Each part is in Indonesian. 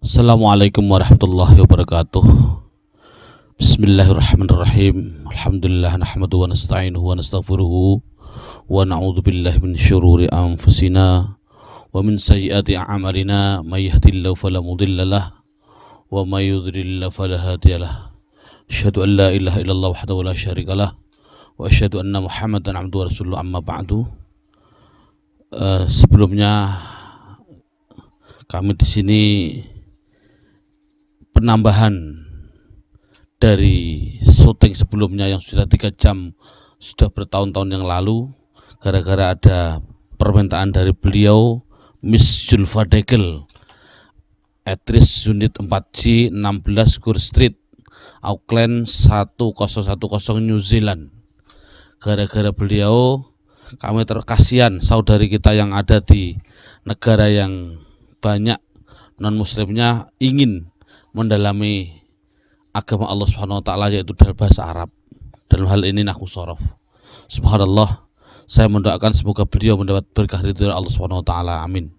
Assalamualaikum warahmatullahi wabarakatuh. Bismillahirrahmanirrahim. Alhamdulillah nahmaduhu wa nasta'inuhu wa nastaghfiruhu wa na'udzu billahi min syururi anfusina wa min sayyiati a'malina may yahdihillahu fala mudhillalah wa may yudhlil fala hadiyalah. Asyhadu an la ilaha illallah wahdahu la syarikalah wa asyhadu anna Muhammadan 'abduhu wa rasuluhu amma ba'du. Sebelumnya kami di sini penambahan dari syuting sebelumnya yang sudah 3 jam, sudah bertahun-tahun yang lalu, gara-gara ada permintaan dari beliau, Miss Zulfa Degel, aktris unit 4G 16 Gur Street, Auckland 1010 New Zealand. Gara-gara beliau kami terkasihan saudari kita yang ada di negara yang banyak non-muslimnya ingin mendalami agama Allah Subhanahu wa taala, yaitu dalam bahasa Arab. Dalam hal ini nahwu shorof. Subhanallah, saya mendoakan semoga beliau mendapat berkah ridho Allah Subhanahu wa taala. Amin.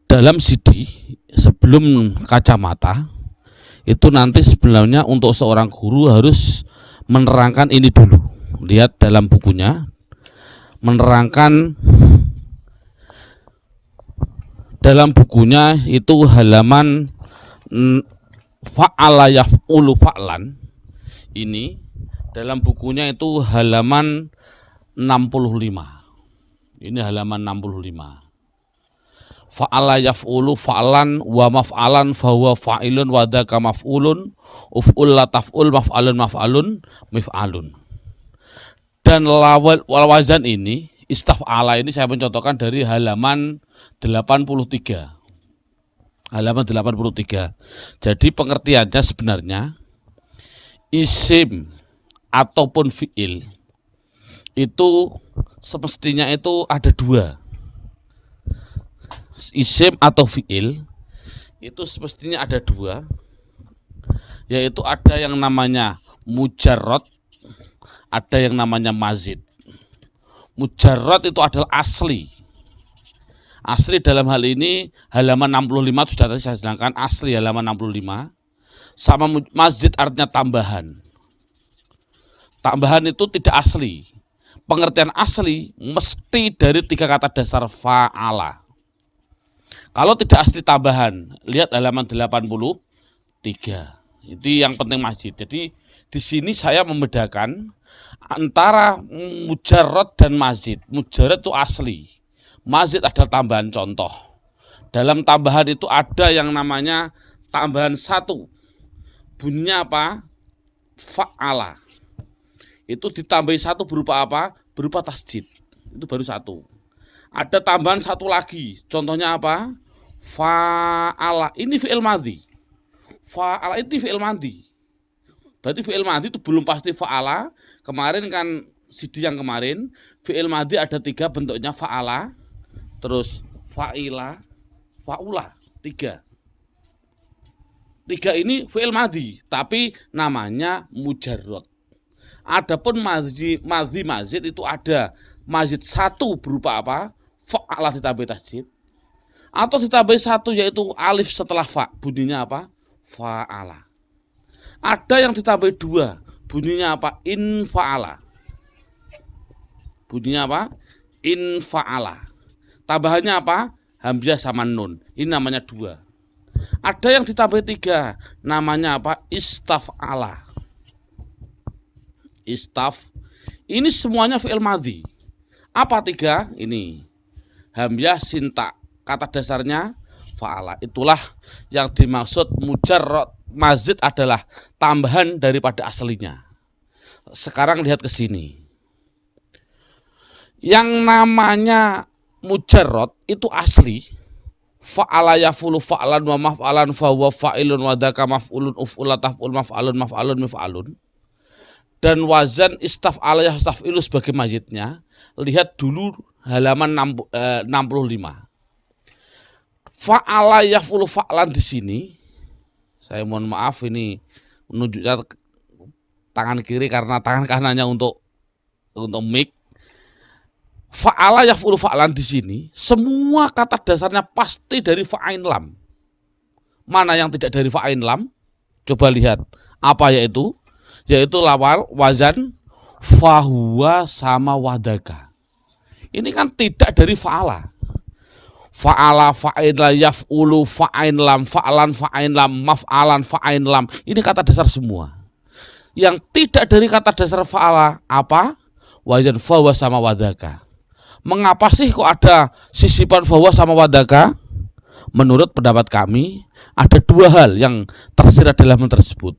Dalam CD sebelum kacamata itu nanti sebenarnya untuk seorang guru harus menerangkan ini dulu. Lihat dalam bukunya, menerangkan dalam bukunya itu halaman fa'ala yaf'ulu fa'lan. Ini dalam bukunya itu halaman 65. Ini halaman 65. Fa'ala yaf'ulu fa'lan wa maf'alan fahuwa fa'ilun wa dzaka maf'ulun uf'ul la taf'ul maf'alun maf'alun mif'alun. Dan wazan ini, istaf'ala ini saya mencontohkan dari halaman 83. Halaman 83. Jadi pengertiannya sebenarnya isim ataupun fi'il itu semestinya itu ada dua. Isim atau fi'il itu semestinya ada dua, yaitu ada yang namanya mujarrad, ada yang namanya mazid. Mujarrad itu adalah asli. Asli dalam hal ini halaman 65 itu sudah tadi saya sedangkan asli halaman 65. Sama mazid artinya tambahan. Tambahan itu tidak asli. Pengertian asli mesti dari 3 kata dasar fa'ala. Kalau tidak asli tambahan, lihat halaman 83. Itu yang penting mazid. Jadi di sini saya membedakan antara mujarrad dan mazid. Mujarrad itu asli, mazid adalah tambahan. Contoh, dalam tambahan itu ada yang namanya tambahan 1. Bunyinya apa? Fa'ala. Itu ditambahi 1 berupa apa? Berupa tasjid. Itu baru 1. Ada tambahan 1 lagi. Contohnya apa? Fa'ala. Ini fi'il madhi. Fa'ala itu fi'il madhi. Berarti fi'il madhi itu belum pasti fa'ala. Kemarin kan CD yang kemarin, fi'il madhi ada 3 bentuknya, fa'ala, terus fa'ila, fa'ula. 3 ini fi'il madhi, tapi namanya mujarrad. Adapun mazid itu ada mazid 1 berupa apa? Fa'ala ditambahi tasjid, atau ditambahi 1 yaitu alif setelah fa, bunyinya apa? Fa'ala. Ada yang ditambahi 2, bunyinya apa? In fa'ala. Bunyinya apa? In fa'ala. Tambahannya apa? Hamzah sama nun. Ini namanya 2. Ada yang ditambahi 3, namanya apa? Istaf'ala. Istaf. Ini semuanya fi'il madhi. Apa 3? Ini hamzah sinta. Kata dasarnya fa'ala. Itulah yang dimaksud mujarrad. Mazid adalah tambahan daripada aslinya. Sekarang lihat ke sini. Yang namanya mujarrad itu asli. Fa'ala yafulu fa'lan wa maf'alan fa huwa fa'ilun wa dzaka maf'ulun uf'ul taf'ul maf'alun maf'alun mif'alun. Dan wazan istaf'ala yastaf'ilu sebagai mazidnya. Lihat dulu halaman 65. Fa'ala yafulu fa'lan di sini. Saya mohon maaf ini menunjukkan tangan kiri karena tangan kanannya untuk mic. Fa'ala yaf'ulu fa'lan di sini semua kata dasarnya pasti dari fa'ain lam. Mana yang tidak dari fa'ain lam? Coba lihat. Apa yaitu? Yaitu lawar, wazan, fahuwa sama wadaka. Ini kan tidak dari fa'ala. Fa'ala, fa'in la, yaf'ulu, fa'ain lam, fa'lan, fa'ain lam, maf'alan, fa'ain lam. Ini kata dasar semua. Yang tidak dari kata dasar fa'ala apa? Wazan, fahuwa sama wadaka. Mengapa sih kok ada sisipan fahuwa sama wadaka? Menurut pendapat kami ada dua hal yang tersirat dalam hal tersebut.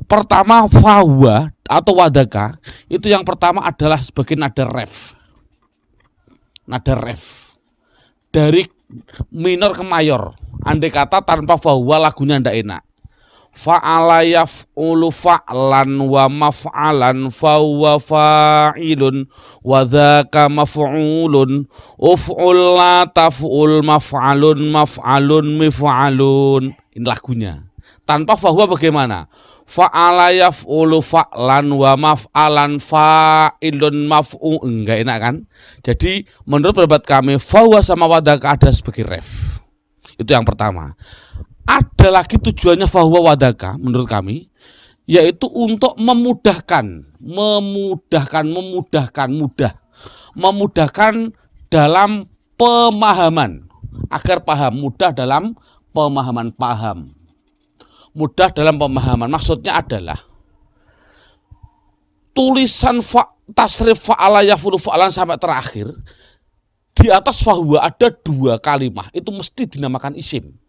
Pertama, fahuwa atau wadaka itu yang pertama adalah sebagai nada ref. Nada ref dari minor ke mayor. Andai kata tanpa fahuwa lagunya ndak enak. Fa'ala yaf'ulu fa'lan wa maf'alan fahuwa fa'ilun wa dzaka maf'ulun uf'ul la taf'ul maf'alun maf'alun mif'alun. Ini lagunya. Tanpa fahuwa bagaimana? Fa'ala yaf'ulu fa'lan wa maf'alan fa'ilun maf'u. Enggak enak kan? Jadi menurut pendapat kami fahuwa sama wadaka ada sebagai ref. Itu yang pertama. Ada lagi tujuannya fahuwa wadaka menurut kami, yaitu untuk memudahkan dalam pemahaman, agar paham, mudah dalam pemahaman, mudah dalam pemahaman. Maksudnya adalah tulisan tasrif fa'ala yaf'ulu fa'lan sampai terakhir di atas fahuwa ada dua kalimah, itu mesti dinamakan isim.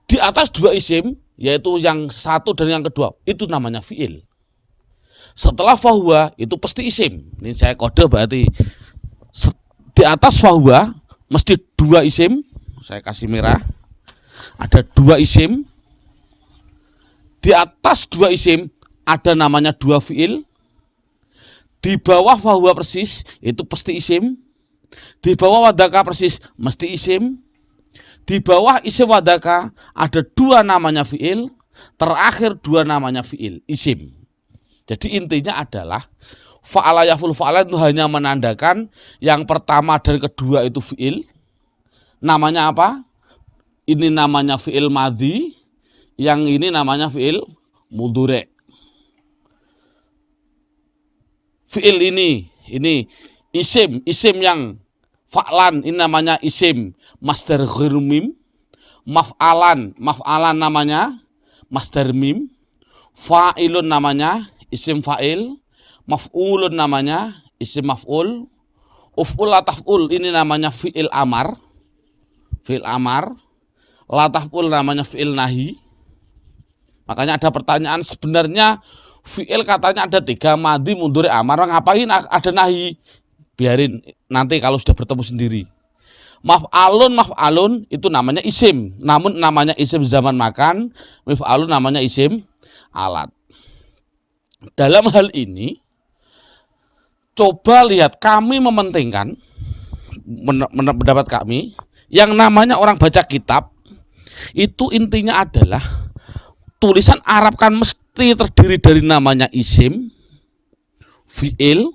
Di atas dua isim, yaitu yang satu dan yang kedua, itu namanya fi'il. Setelah fahuwa, itu pasti isim. Ini saya kode berarti di atas fahuwa, mesti dua isim. Saya kasih merah. Ada dua isim. Di atas dua isim, ada namanya dua fi'il. Di bawah fahuwa persis, itu pasti isim. Di bawah wadaka persis, mesti isim. Di bawah isim wadaka ada dua namanya fi'il, terakhir dua namanya fi'il, isim. Jadi intinya adalah fa'ala yaf'ulu fa'lan itu hanya menandakan yang pertama dan kedua itu fi'il. Namanya apa? Ini namanya fi'il madhi, yang ini namanya fi'il mudhari'. Fi'il ini isim yang fa'lan ini namanya isim masdar ghairu mim, maf'alan namanya masdar mim, fa'ilun namanya isim fa'il, maf'ulun namanya isim maf'ul, uf'ul la taf'ul ini namanya fi'il amar, la taf'ul namanya fi'il nahi. Makanya ada pertanyaan, sebenarnya fi'il katanya ada tiga, madhi, mudhari, amar, ngapain ada nahi? Biarin nanti kalau sudah bertemu sendiri. Maf'alun itu namanya isim, namun namanya isim zaman makan. Maf'alun namanya isim alat. Dalam hal ini coba lihat, kami mementingkan pendapat kami yang namanya orang baca kitab itu intinya adalah tulisan Arab kan mesti terdiri dari namanya isim, fi'il,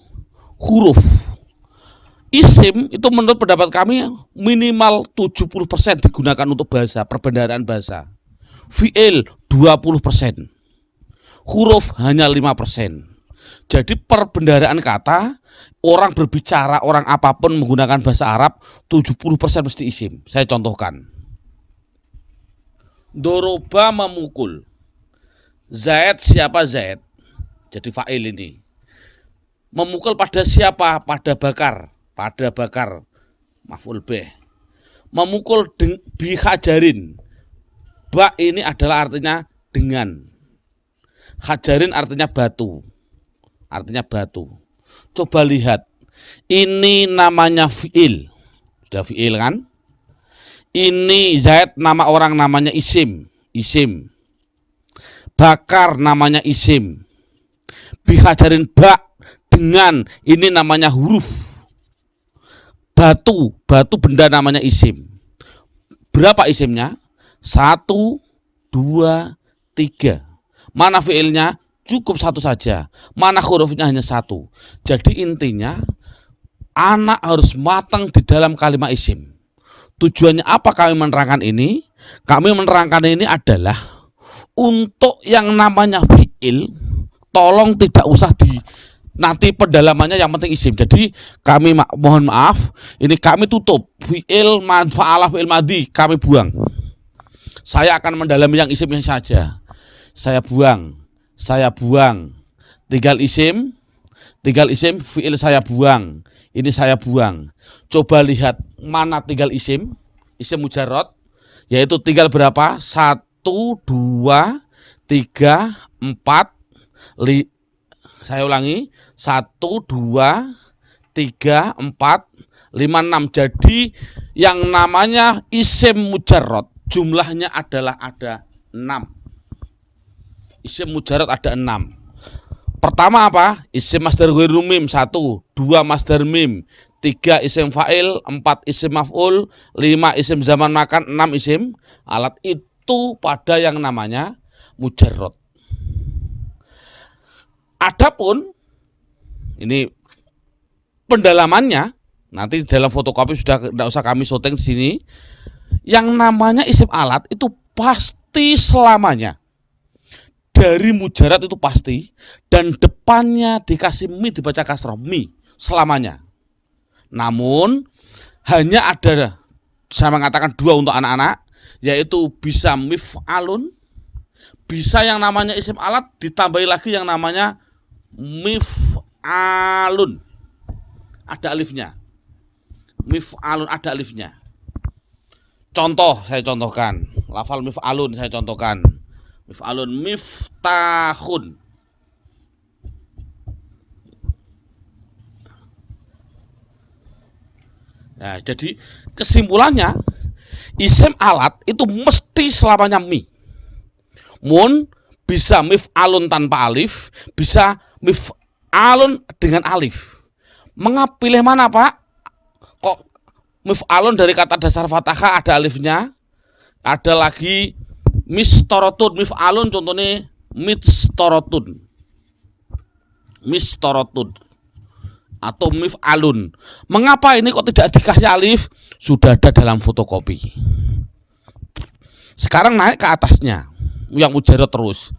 huruf. Isim itu menurut pendapat kami minimal 70% digunakan untuk bahasa, perbendaharaan bahasa. Fi'il 20%. Huruf hanya 5%. Jadi perbendaharaan kata, orang berbicara, orang apapun menggunakan bahasa Arab 70% mesti isim. Saya contohkan. Doroba memukul. Zaid, siapa Zaid? Jadi fa'il ini. Memukul pada siapa? Pada bakar. Maf'ul bih. Memukul bi hajarin. Ba ini adalah artinya dengan. Hajarin artinya batu. Coba lihat. Ini namanya fi'il. Sudah fi'il kan? Ini Zaid nama orang namanya isim. Bakar namanya isim. Bi hajarin ba dengan ini namanya huruf. Batu benda namanya isim. Berapa isimnya? 1, 2, 3. Mana fiilnya? Cukup satu saja. Mana hurufnya? Hanya satu. Jadi intinya Anak harus matang di dalam kalimat isim. Tujuannya apa kami menerangkan ini? Kami menerangkan ini adalah untuk yang namanya fi'il, tolong tidak usah di nanti pendalamannya, yang penting isim. Jadi kami mohon maaf, ini kami tutup fi'il fa'ala fi'il madhi, kami buang. Saya akan mendalami yang isimnya saja. Saya buang. Tinggal isim fi'il saya buang. Ini saya buang. Coba lihat mana tinggal isim mujarrad, yaitu tinggal berapa? 1, 2, 3, 4, saya ulangi, 1, 2, 3, 4, 5, 6. Jadi yang namanya isim mujarrad jumlahnya adalah ada 6. Isim mujarrad ada 6. Pertama apa? Isim masdar ghairu mim 1, 2 masdar mim, 3 isim fa'il, 4 isim maf'ul, 5 isim zaman makan, 6 isim alat. Itu pada yang namanya mujarrad. Adapun ini pendalamannya nanti dalam fotokopi sudah tidak usah kami syuting di sini. Yang namanya isim alat itu pasti selamanya dari mujarrad, itu pasti, dan depannya dikasih mi, dibaca kasroh, mi selamanya. Namun hanya ada, saya mengatakan 2 untuk anak-anak, yaitu bisa mif'alun, bisa yang namanya isim alat ditambahi lagi yang namanya mif'alun, ada alifnya. Mif'alun ada alifnya. Contoh saya contohkan, lafal mif'alun saya contohkan. Mif'alun miftahun. Nah, jadi kesimpulannya isim alat itu mesti selamanya mi. Mun bisa mif'alun tanpa alif, bisa mif'alun dengan alif. Mengapa pilih mana, Pak? Kok mif'alun dari kata dasar fathah ada alifnya? Ada lagi mistorotun, mif'alun contohnya mistorotun atau mif'alun. Mengapa ini kok tidak dikasih alif? Sudah ada dalam fotokopi. Sekarang naik ke atasnya, yang mujarrad terus.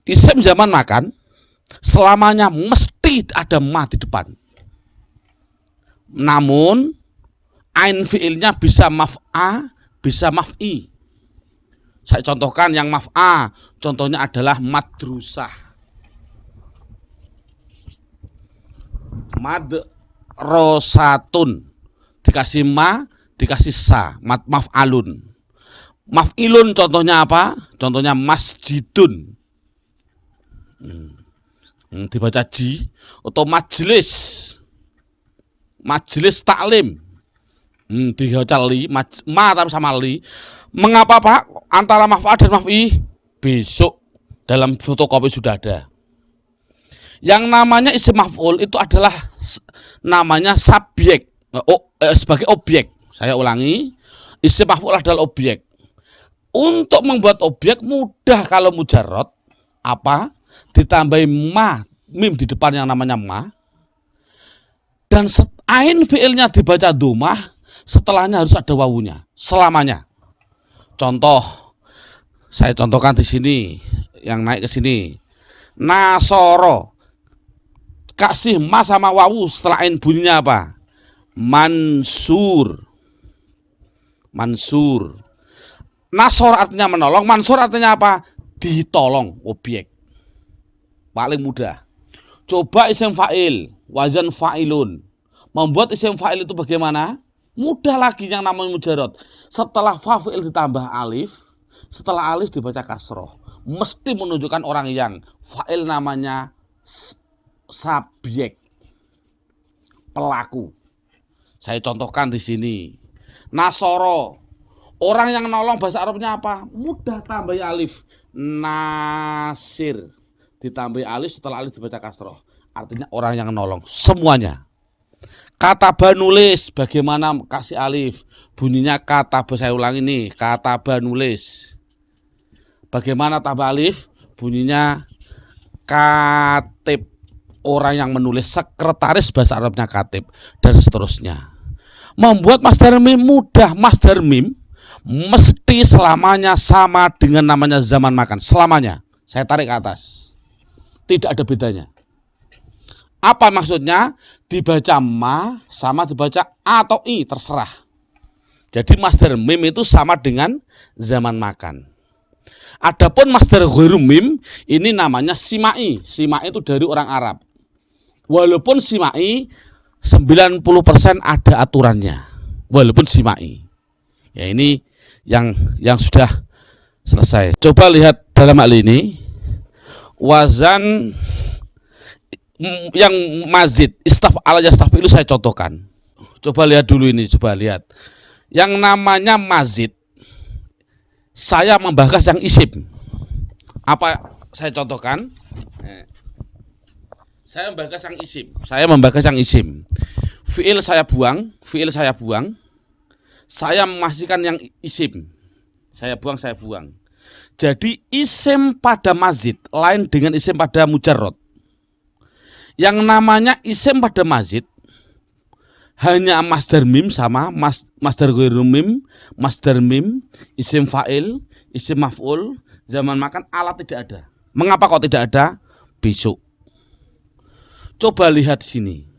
Isim zaman makan selamanya mesti ada ma di depan. Namun ain fi'ilnya bisa maf'a, bisa maf'i. Saya contohkan yang maf'a, contohnya adalah madrusah. Madrosatun, dikasih ma, dikasih sa, maf'alun. Maf'ilun contohnya apa? Contohnya masjidun, dibaca ji. Atau majlis taklim, dibaca li, ma tapi sama li. Mengapa, Pak, antara maf'al dan maf'i? Besok dalam fotokopi sudah ada. Yang namanya isim maf'ul itu adalah namanya subjek, sebagai objek. Saya ulangi, isim maf'ul adalah objek. Untuk membuat objek mudah kalau mujarrad, apa? Ditambahi ma, mim di depan yang namanya ma, dan ain fi'ilnya dibaca domah, setelahnya harus ada wawunya selamanya. Contoh, saya contohkan di sini, yang naik ke sini. Nasoro, kasih ma sama wawu, setelah ain bunyinya apa? Mansur. Nasor artinya menolong, mansur artinya apa? Ditolong, objek. Paling mudah. Coba isim fa'il, wazan fa'ilun. Membuat isim fa'il itu bagaimana? Mudah lagi, yang namanya mujarrad. Setelah fa'il ditambah alif, setelah alif dibaca kasroh. Mesti menunjukkan orang yang fa'il namanya subjek, pelaku. Saya contohkan di sini. Nasoro, orang yang nolong, bahasa Arabnya apa? Mudah, tambah alif. Nasir, ditambah alif, setelah alif dibaca kasroh. Artinya orang yang nolong, semuanya. Kataba nulis, bagaimana kasih alif? Bunyinya kataba, saya ulangi nih, kataba nulis. Bagaimana tambah alif? Bunyinya katib. orang yang menulis, sekretaris bahasa Arabnya katib, dan seterusnya. Membuat masdar mim mudah. Masdar mim mesti selamanya sama dengan namanya zaman makan. Selamanya. Saya tarik ke atas. Tidak ada bedanya. Apa maksudnya? Dibaca ma sama dibaca a atau i, terserah. Jadi masdar mim itu sama dengan zaman makan. Adapun masdar ghairu mim ini namanya simai. Simai itu dari orang Arab. Walaupun simai 90% ada aturannya. Walaupun simai. Ya ini yang sudah selesai. Coba lihat dalam hal ini wazan yang mazid, istaf'ala yastaf'ilu saya contohkan. Coba lihat dulu ini, coba lihat. Yang namanya mazid, saya membahas yang isim. Apa saya contohkan? Saya membahas yang isim. Saya membahas yang isim. Fi'il saya buang, fi'il saya buang. Saya memasihkan yang isim. Saya buang, saya buang. Jadi isim pada mazid lain dengan isim pada mujarrad. Yang namanya isim pada mazid hanya masdar mim sama masdar ghairu mim, masdar mim, isim fa'il, isim maf'ul, zaman makan, alat tidak ada. Mengapa kok tidak ada? Besok. Coba lihat sini.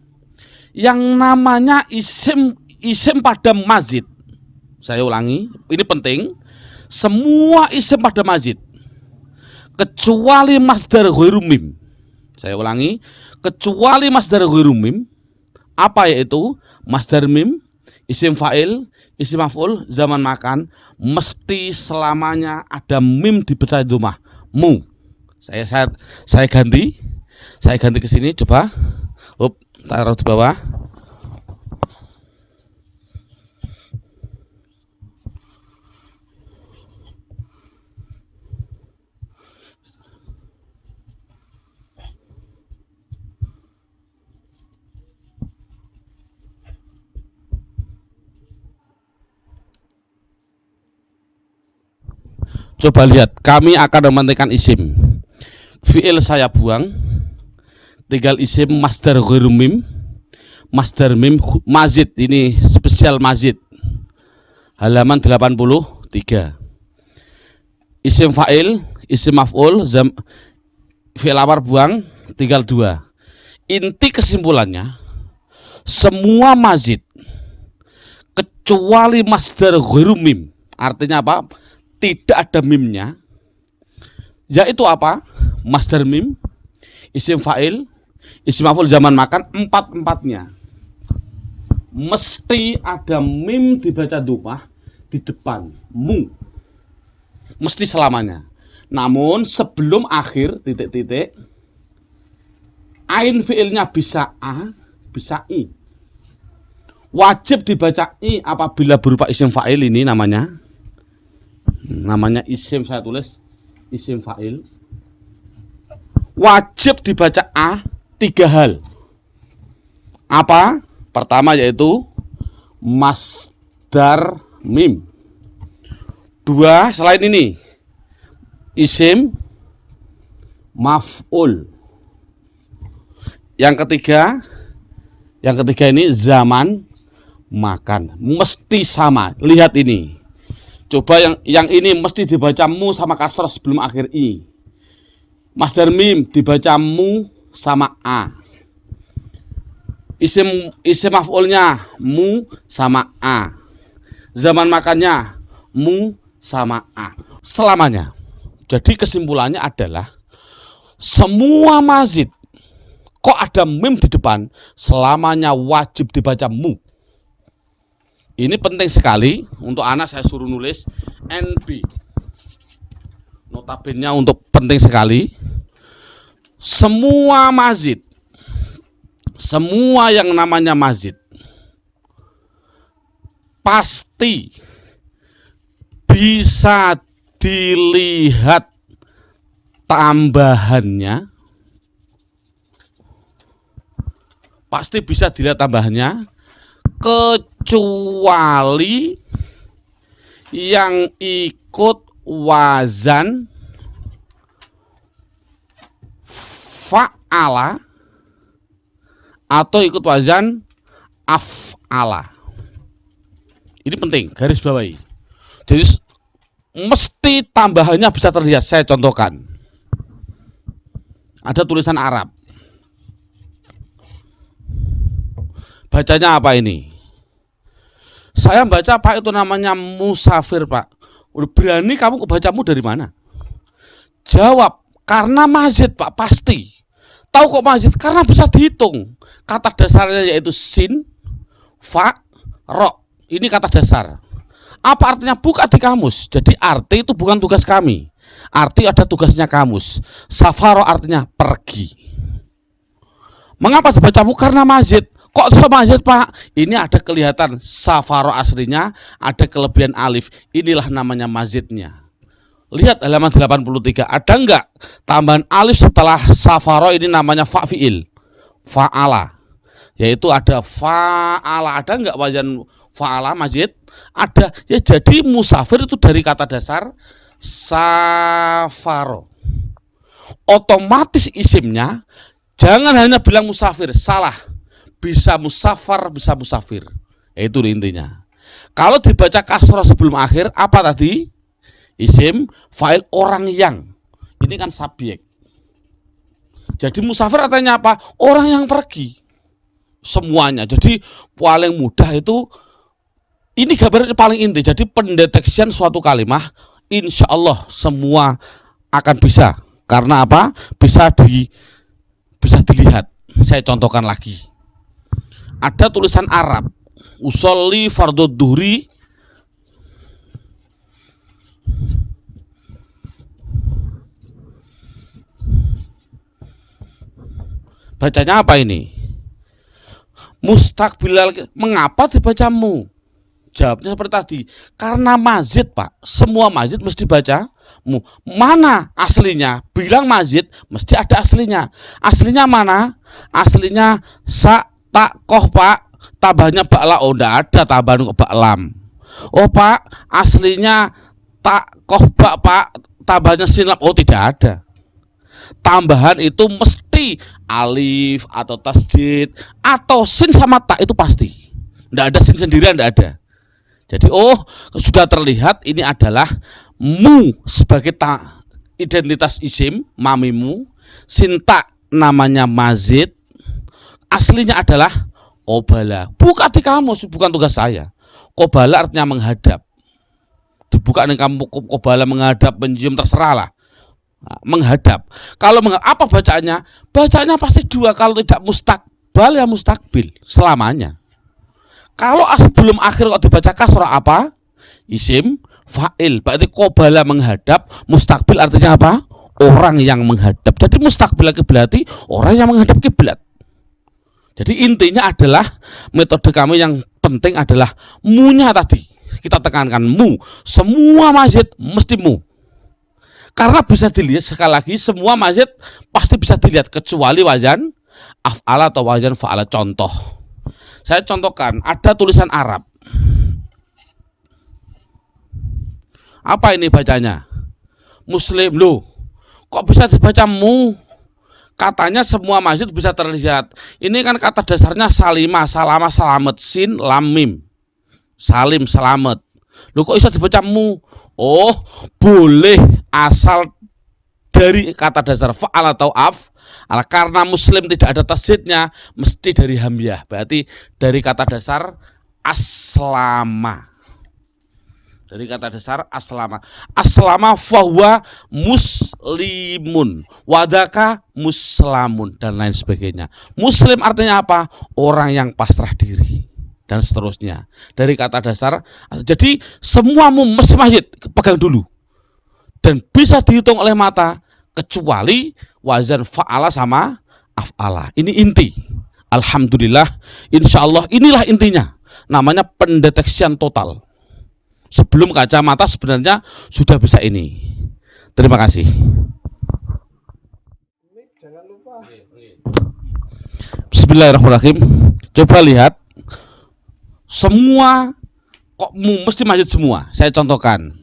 Yang namanya isim pada mazid. Saya ulangi, ini penting. Semua isim pada mazid kecuali masdar ghairu mim. Saya ulangi, kecuali masdar ghairu mim. Apa yaitu? Masdar mim, isim fa'il, isim maf'ul, zaman makan, mesti selamanya ada mim di bawah domah. Mu. Saya ganti. Saya ganti ke sini, coba. Taruh di bawah. Coba lihat, kami akan memantikkan isim. Fi'il saya buang, tinggal isim masdar ghairu mim, masdar mim mazid, ini spesial mazid. Halaman 83. Isim fa'il, isim maf'ul, fi'il amar buang, tinggal 2. Inti kesimpulannya, semua mazid kecuali masdar ghairu mim. Artinya apa? Tidak ada mimnya, yaitu apa? Masdar mim, isim fa'il, isim maf'ul, zaman makan, empat-empatnya mesti ada mim dibaca domah di depan, mu, mesti selamanya. Namun sebelum akhir titik-titik, ain fi'ilnya bisa a, bisa i. Wajib dibaca i apabila berupa isim fa'il, ini namanya isim, saya tulis isim fa'il. Wajib dibaca a 3 hal. Apa? Pertama yaitu masdar mim. 2 selain ini isim maf'ul. Yang ketiga ini zaman makan. Mesti sama. Lihat ini. Coba yang ini mesti dibaca mu sama kasrah sebelum akhir i. Masdar mim dibaca mu sama a. Isim maf'ulnya mu sama a. Zaman makannya mu sama a. Selamanya. Jadi kesimpulannya adalah semua mazid kok ada mim di depan, selamanya wajib dibaca mu. Ini penting sekali untuk anak, saya suruh nulis NB. Notabene untuk penting sekali. Semua mazid, semua yang namanya mazid pasti bisa dilihat tambahannya. Pasti bisa dilihat tambahannya, kecuali yang ikut wazan fa'ala atau ikut wazan af'ala. Ini penting, garis bawahi. Jadi mesti tambahannya bisa terlihat. Saya contohkan. Ada tulisan Arab. Bacanya apa ini? Saya baca Pak, itu namanya musafir Pak. Udah berani kamu bacamu dari mana? Jawab, karena mazid Pak, pasti. Tahu kok mazid? Karena bisa dihitung. Kata dasarnya yaitu sin, fa, ro. Ini kata dasar. Apa artinya? Buka di kamus. Jadi arti itu bukan tugas kami. Arti ada tugasnya kamus. Safaro artinya pergi. Mengapa dibacamu? Karena mazid. Kok sama mazid Pak? Ini ada kelihatan safaro aslinya, ada kelebihan alif. Inilah namanya mazidnya. Lihat halaman 83. Ada enggak tambahan alif setelah safaro? Ini namanya fa'fi'il, fa'ala. Yaitu ada fa'ala. Ada enggak wazan fa'ala mazid? Ada. Ya, jadi musafir itu dari kata dasar safaro. Otomatis isimnya jangan hanya bilang musafir, salah. Bisa musafar, bisa musafir. Itu intinya. Kalau dibaca kasroh sebelum akhir, apa tadi? Isim, fa'il, orang yang. Ini kan subjek. Jadi musafir artinya apa? Orang yang pergi. Semuanya. Jadi paling mudah itu, ini gambarnya paling inti. Jadi pendeteksian suatu kalimah, insya Allah semua akan bisa. Karena apa? Bisa dilihat. Saya contohkan lagi. Ada tulisan Arab, usolli fardhu dhuhri, bacanya apa ini? Mustaqbilal. Mengapa dibacamu? Jawabnya seperti tadi, karena mazid Pak. Semua mazid mesti baca mu. Mana aslinya? Bilang mazid mesti ada aslinya. Aslinya mana? Aslinya sa, tak, koh Pak. Tambahnya bakla. Oh, enggak ada tambahan kok baklam. Oh Pak, aslinya tak, koh, bak Pak. Tambahnya sinap. Oh, tidak ada. Tambahan itu mesti alif atau tasjid atau sin sama tak, itu pasti. Enggak ada sin sendirian, enggak ada. Jadi sudah terlihat ini adalah mu sebagai identitas isim, mamimu. Sinta namanya mazid. Aslinya adalah qobala. Buka di kamus, bukan tugas saya. Qobala artinya menghadap. Dibuka nih kamu, qobala menghadap, menjium, terserah lah. Menghadap. Kalau apa bacaannya? Bacaannya pasti dua. Kalau tidak mustakbal ya mustakbil selamanya. Kalau sebelum akhir kok dibaca kasrah apa? Isim fa'il. Berarti qobala menghadap, mustakbil artinya apa? Orang yang menghadap. Jadi mustakbil berarti orang yang menghadap kiblat. Jadi intinya adalah metode kami yang penting adalah mu-nya tadi. Kita tekankan mu. Semua mazid mesti mu. Karena bisa dilihat sekali lagi, semua mazid pasti bisa dilihat kecuali wazan af'ala atau wazan fa'ala. Contoh. Saya contohkan, ada tulisan Arab. Apa ini bacanya? Muslim. Loh, kok bisa dibaca mu? Katanya semua mazid bisa terlihat. Ini kan kata dasarnya salimah, salama, selamat, sin, lam, mim. Salim, selamat. Loh, kok bisa dibaca mu? Oh, boleh asal dari kata dasar fa'al atau af. Karena muslim tidak ada tasjidnya, mesti dari hamzah. Berarti dari kata dasar aslama. Dari kata dasar aslama. Aslama fahuwa muslimun, wadaka muslamun, dan lain sebagainya. Muslim artinya apa? Orang yang pasrah diri, dan seterusnya. Dari kata dasar. Jadi semua mesti masjid pegang dulu. Dan bisa dihitung oleh mata, kecuali wazan fa'ala sama af'ala. Ini inti. Alhamdulillah, insya Allah inilah intinya. Namanya pendeteksian total. Sebelum kacamata sebenarnya sudah bisa ini. Terima kasih. Bismillahirrahmanirrahim. Coba lihat. Semua kok mesti masjid semua. Saya contohkan.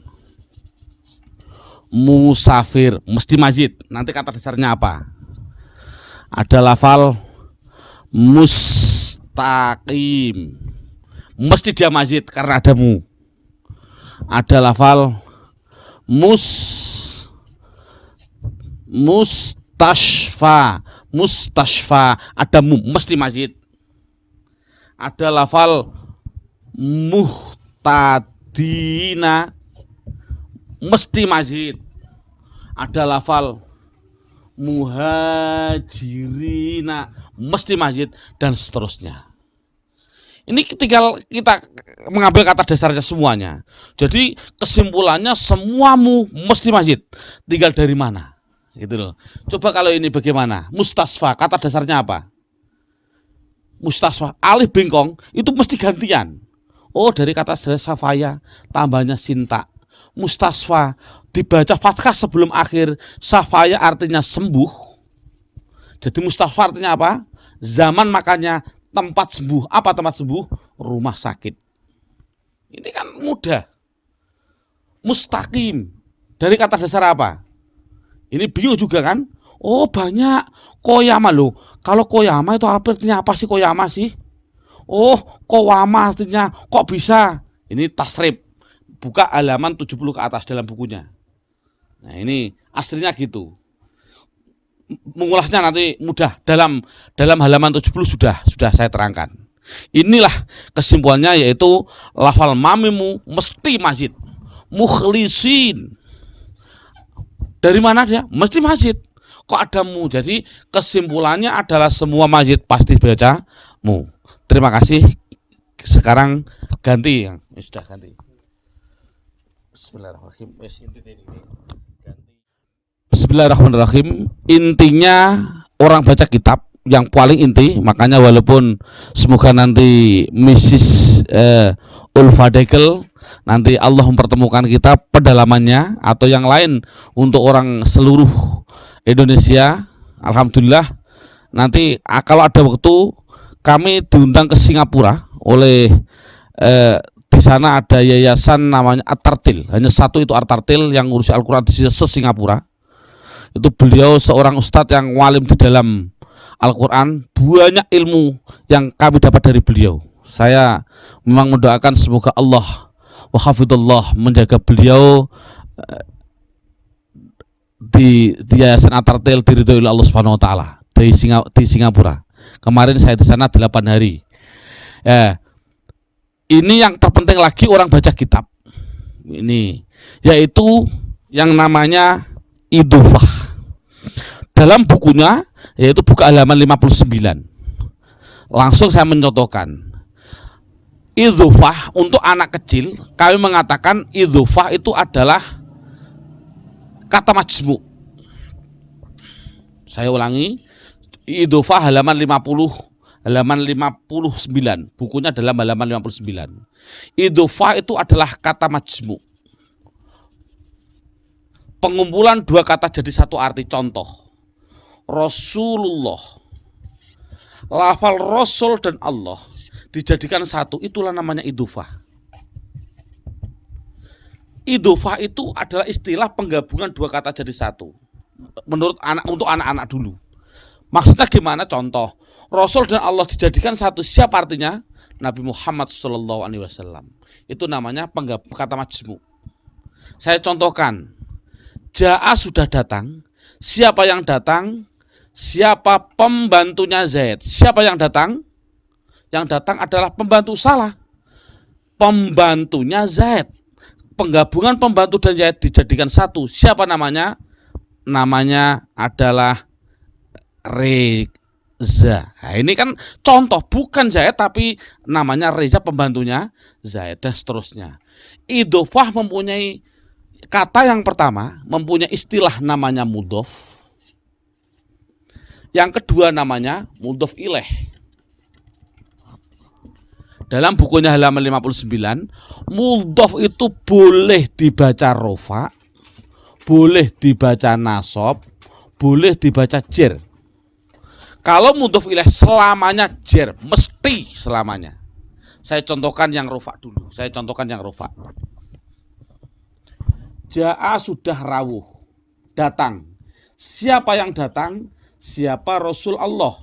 Musafir mesti masjid. Nanti kata dasarnya apa? Ada lafal mustaqim. Mesti dia mazid karena ada mu. Ada lafal mustashfa ada mu mesti mazid. Ada lafal muhtadina mesti mazid. Ada lafal muhajirina mesti mazid dan seterusnya. Ini tinggal kita mengambil kata dasarnya semuanya. Jadi kesimpulannya semuamu mesti mazid. Tinggal dari mana? Gitu loh. Coba kalau ini bagaimana? Mustasfa, kata dasarnya apa? Mustasfa, alif bengkong itu mesti gantian. Oh, dari kata safaya tambahnya sinta. Mustasfa dibaca fathah sebelum akhir. Safaya artinya sembuh. Jadi mustasfa artinya apa? Zaman makanya tempat sembuh. Apa tempat sembuh? Rumah sakit. Ini kan mudah. Mustaqim dari kata dasar apa? Ini bio juga kan? Oh, banyak. Koyama loh. Kalau koyama itu artinya apa sih koyama sih? Oh, kowama artinya kok bisa? Ini tasrif. Buka halaman 70 ke atas dalam bukunya. Nah, ini aslinya gitu. Mengulasnya nanti mudah dalam halaman 70 sudah saya terangkan. Inilah kesimpulannya, yaitu lafal mamimu mesti mazid. Mukhlisin. Dari mana dia? Mesti mazid. Kok ada mu? Jadi kesimpulannya adalah semua mazid pasti baca mu. Terima kasih. Sekarang ganti yang sudah ganti. Bismillahirrahmanirrahim. Bismillahirrahmanirrahim. Intinya orang baca kitab yang paling inti, makanya walaupun semoga nanti Mrs. Ulfadekel nanti Allah mempertemukan kita pendalamannya atau yang lain untuk orang seluruh Indonesia, alhamdulillah nanti kalau ada waktu kami diundang ke Singapura oleh di sana ada yayasan namanya At-Tartil, hanya satu itu At-Tartil yang ngurusi Al-Quran di Singapura. Itu beliau seorang ustadz yang walim di dalam Al-Quran, banyak ilmu yang kami dapat dari beliau. Saya memang mendoakan semoga Allah wa hafidhullah menjaga beliau di yayasan At-Tartil diridhoi oleh Allah Subhanahu wa taala di Singapura. Kemarin saya di sana 8 hari. Ini yang terpenting lagi orang baca kitab. Ini yaitu yang namanya idhofah. Dalam bukunya, yaitu buka halaman 59. Langsung saya mencontohkan. Idhofah untuk anak kecil, kami mengatakan idhofah itu adalah kata majmu. Saya ulangi, idhofah halaman 59. Bukunya dalam halaman 59. Idhofah itu adalah kata majmu. Pengumpulan dua kata jadi satu arti. Contoh, Rasulullah, lafal Rasul dan Allah dijadikan satu, itulah namanya idhofah. Idhofah itu adalah istilah penggabungan dua kata jadi satu. Menurut untuk anak-anak dulu. Maksudnya gimana? Contoh, Rasul dan Allah dijadikan satu, siapa artinya? Nabi Muhammad SAW. Itu namanya kata majmu. Saya contohkan, Ja'a sudah datang. Siapa yang datang? Siapa pembantunya Zaid? Siapa yang datang? Yang datang adalah pembantu, salah. Pembantunya Zaid. Penggabungan pembantu dan Zaid dijadikan satu. Siapa namanya? Namanya adalah Reza. Nah, ini kan contoh, bukan Zaid tapi namanya Reza, pembantunya Zaid, dan seterusnya. Idhofah mempunyai kata yang pertama, mempunyai istilah namanya mudhof. Yang kedua namanya mudhof ilaih. Dalam bukunya halaman 59, mudhof itu boleh dibaca rofa, boleh dibaca nasab, boleh dibaca jer. Kalau mudhof ilaih selamanya jer, mesti selamanya. Saya contohkan yang rofa dulu. Ja'a sudah rawuh, datang. Siapa yang datang? Siapa Rasul Allah?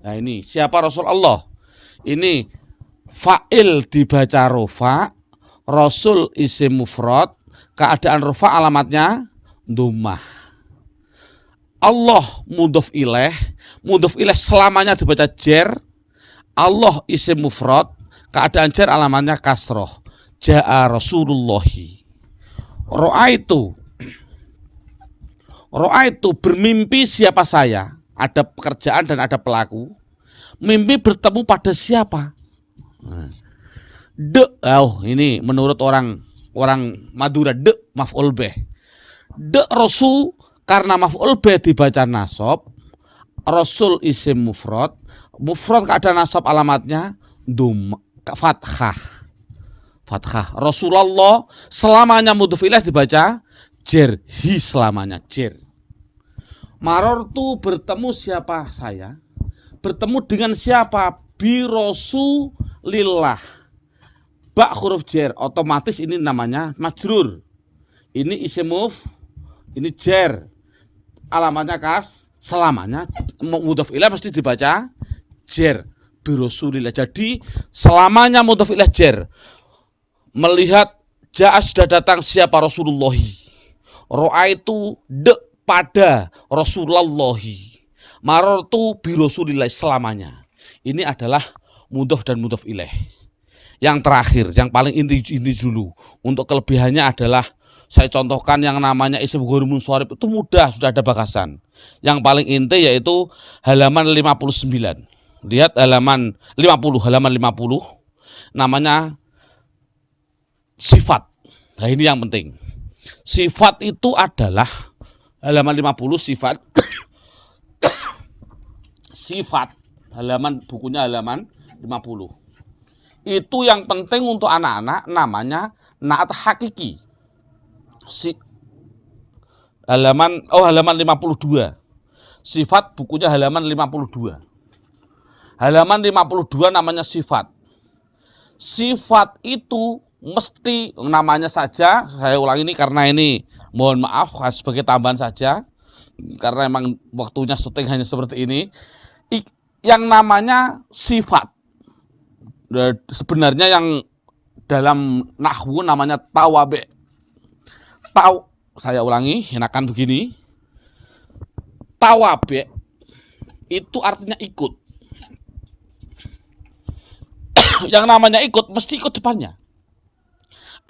Nah ini siapa Rasulullah? Ini fa'il dibaca rofa, Rasul isim mufrad, keadaan rofa alamatnya dhammah. Allah mudhof ilaih selamanya dibaca jer. Allah isim mufrad, keadaan jer alamatnya kasroh. Ja'a Rasulullahi. Ro'aitu bermimpi siapa saya. Ada pekerjaan dan ada pelaku. Mimpi bertemu pada siapa? Ini menurut orang Madura maf'ul bih. Rasul karena maf'ul bih dibaca nasab. Rasul isim mufrad keadaan nasab alamatnya fathah. Rasulullah selamanya mudhof ilaih dibaca jer, hi selamanya jer. Marortu bertemu siapa saya? Bertemu dengan siapa? Bi Rasulillah. Ba huruf jer, otomatis ini namanya majrur. Ini isim ini jer. Alamatnya selamanya mudhof ilaih mesti dibaca jer. Bi Rasulillah. Jadi selamanya mudhof ilaih jer. Melihat ja'a sudah datang siapa Rasulullahi. Ro'aitu pada Rasulullahi. Marortu bi Rasulillah selamanya. Ini adalah mudhof dan mudhof ilaih. Yang terakhir, yang paling inti dulu. Untuk kelebihannya adalah saya contohkan yang namanya isim ghairul munsharif itu mudah, sudah ada bakasan. Yang paling inti yaitu halaman 59. Lihat halaman 50 namanya sifat. Nah, ini yang penting. Sifat itu adalah halaman 50 sifat. Sifat halaman bukunya halaman 50. Itu yang penting untuk anak-anak namanya naat hakiki. Halaman 52. Sifat bukunya halaman 52. Halaman 52 namanya sifat. Sifat itu mesti namanya saja, saya ulangi ini karena ini mohon maaf sebagai tambahan saja karena emang waktunya syuting hanya seperti ini. Yang namanya sifat sebenarnya yang dalam nahwu namanya tawabe. Saya ulangi, enakan begini. Tawabe itu artinya ikut. Yang namanya ikut mesti ikut depannya.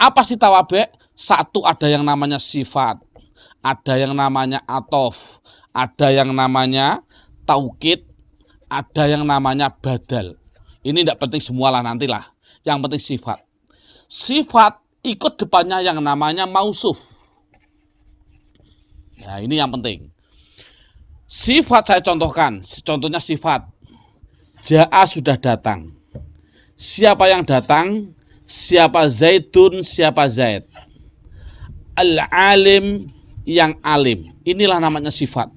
Apa sih tawabe? Satu, ada yang namanya sifat, ada yang namanya atof, ada yang namanya taukid, ada yang namanya badal. Ini tidak penting semualah nantilah. Yang penting sifat. Sifat ikut depannya yang namanya mausuf. Nah, ini yang penting. Sifat saya contohkan. Contohnya sifat. Ja'a sudah datang. Siapa yang datang? Siapa Zaidun, siapa Zaid. Al-alim, yang alim. Inilah namanya sifat.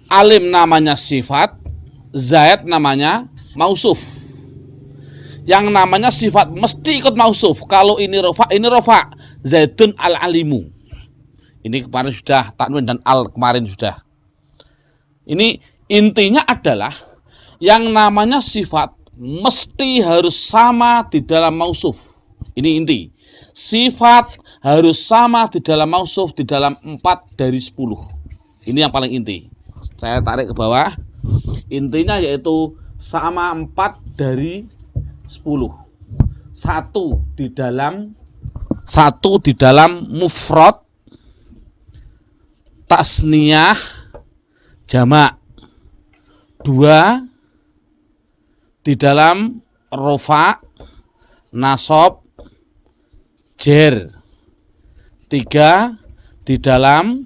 Alim namanya sifat, Zaid namanya mausuf. Yang namanya sifat mesti ikut mausuf. Kalau ini rofa, Zaidun al-alimu. Ini kemarin sudah, tanwin dan al kemarin sudah. Ini intinya adalah yang namanya sifat mesti harus sama di dalam mausuf. Ini inti. Sifat harus sama di dalam mausuf di dalam 4 dari 10. Ini yang paling inti. Saya tarik ke bawah. Intinya yaitu sama 4 dari 10. Satu di dalam mufrad, tasniyah, jamak. 2 di dalam rofa, nasab, jer. 3 di dalam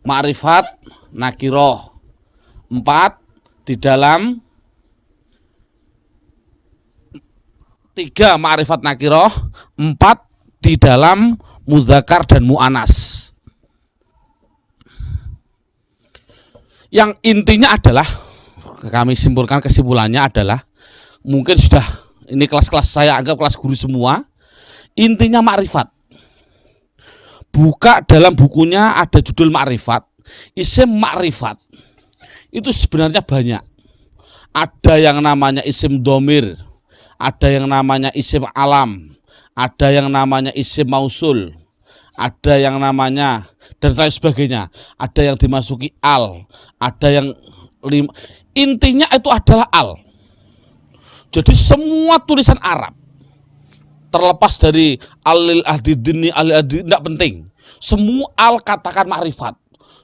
ma'rifat, nakiroh. 4 di dalam 3 ma'rifat nakiroh, 4 di dalam mudzakkar dan mu'anas. Yang intinya adalah, kami simpulkan kesimpulannya adalah, mungkin sudah ini kelas-kelas saya anggap kelas guru semua. Intinya makrifat. Buka dalam bukunya ada judul makrifat, isim makrifat. Itu sebenarnya banyak. Ada yang namanya isim domir, ada yang namanya isim alam, ada yang namanya isim mausul, ada yang namanya dan lain sebagainya. Ada yang dimasuki al, ada yang intinya itu adalah al. Jadi semua tulisan Arab, terlepas dari alil adidini, alil adidini, tidak penting. Semua al katakan makrifat.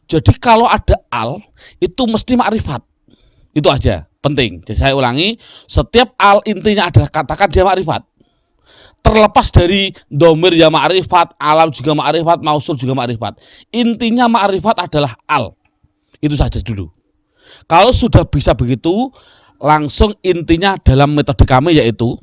Jadi kalau ada al, itu mesti makrifat. Itu aja, penting. Jadi saya ulangi, setiap al intinya adalah katakan dia makrifat. Terlepas dari domir ya makrifat, alam juga makrifat, mausul juga makrifat. Intinya makrifat adalah al. Itu saja dulu. Kalau sudah bisa begitu, langsung intinya dalam metode kami yaitu